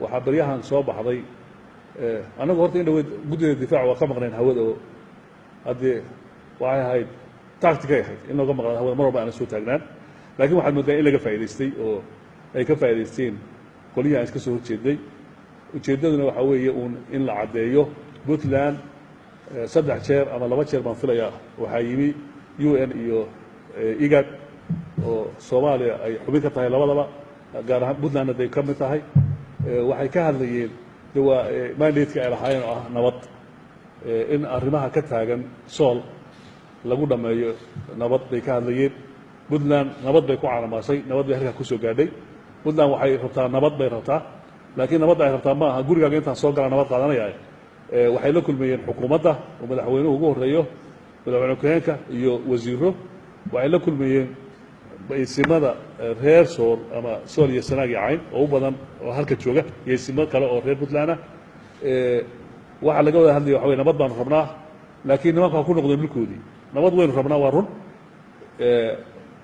وحبريها صوب حضي أنا قلت إنه جدول الدفاع وقمقنا هوا هذه وعي هاي تاكتيكية إنه قمقنا هوا مرة بقى نسوي تاجنان لكن واحد مدة إلا كفايدستي أو أي كفايدستين كلية عايز كسر تشدي وتشددنا وحوي إن العدايو بوتلان صدق شير أما لو شير منفلة وحيمي UN iyo IGAD oo Soomaaliya ay xubin ka tahay labadaba gaar ahaan Puntland ay ka mid tahay waxay ka hadlayeen mandate-ka ay lahaayeen oo ah nabad in arrimaha ka taagan sool lagu dhameeyo nabad bay ka hadlayeen Puntland nabad bay ku calaamaasay nabad bay halka ku soo gaadhay Puntland waxay rabtaa nabad bay rabtaa laakiin nabad ay rabtaa ma aha gurigaaga inta soo gala nabad qaadanaya waxay la kulmayeen xukuumadda oo madaxweynuhu ugu horeeyo madaxweynaha iyo wasiiro waxay la kulmayeen baysimada reer sool ama sool iyo sanaag iyo cayn oo u badan oo halka jooga iyo isimo kale oo reer Puntland ah waxa laga wada hadlayo waxa weeye nabad baan rabnaa laakiin nimanka ku noqdeen dhulkoodii nabad weyn rabnaa waa run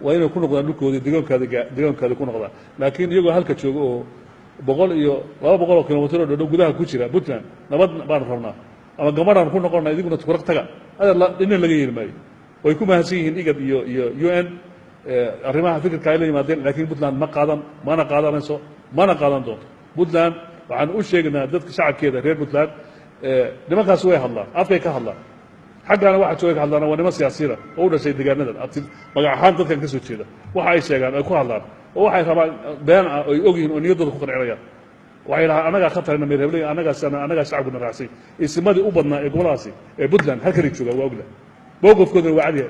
waa inay ku noqdaan dhulkoodii deegaankaada ku noqdaan laakiin iyagoo halka jooga oo 100 iyo 200 kilomitir oo dhow gudaha ku jira Puntland nabad baan rabnaa ama gamaraan ku noqonaa idiguna tukuraq taga hada in laga yeelmay way ku mahadsan yihiin IGAD iyo UN arrimaha fikirka ay la yimaadeen laakiin Puntland ma qaadanayso mana qaadan doonto Puntland waxaan u sheegnaa dadka shacabkeeda reer Puntland nimankaas way hadlaan afay ka hadlaan xaggana waxa jooga hadlaan waa niman siyaasiyiin oo u dhashay deegaanadan magac ahaan dadkan ka soo jeeda waxa ay sheegaan ay ku hadlaan oo waxay rabaan been ay ogyihiin oo niyadooda ku qancinayaan waxay lahaa anaga khatarna meereebay anaga shacabkuna raacay ismadii u badnaa ee gobolkaasi ee Puntland halkani jooga waa ogla boqofkooda waa cadi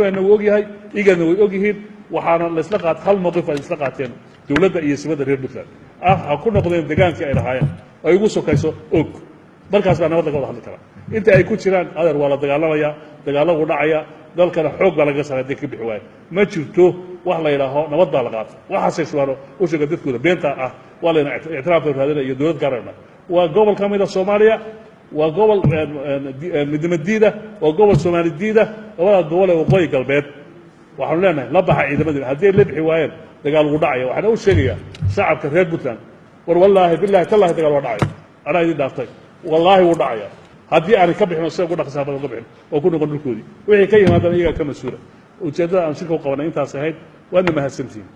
UN uu og yahay IGAD way og yihiin waxaana la isla qaat hal mowqif ay isla qaateen dawladda iyo ismada reer Puntland ha ku noqdeen deegaankii ay lahaayeen ay ugu sokayso og markaas baa nabad laga wada hadli karaa inta ay ku jiraan adar waa la dagaalamaya dagaalagu dhacaya dalkana xoog baa laga saaray ka bixi waay ma jirto wax la yiraahdo nabad baa la qaatay waxaasay suwaaro u sheega dadkooda beenta ah waa la ictiraaf raadinaya iyo dawlad gaarayna waa gobol ka mid ah Soomaaliya waa gobol midnimadiida waa gobol Soomaalidiida labada gobol ee waqooyi galbeed waxaan leenahay la baxa ciidamada haddii la bixi waayeen dagaal ugu dhacaya waxaan u sheegayaa shacabka reer Puntland war wallahi billahi tallahi dagaal waa dhacay ana idin dhaaftay wallahi wuu dhacaya haddii aan ka bixino soo dhaqsaaba uga bixin oo ku noqon dhulkoodii wixii ka yimaadana iyaga ka mas'uula ujeedada aan shirka u qabanay intaas ahayd waana mahadsantiin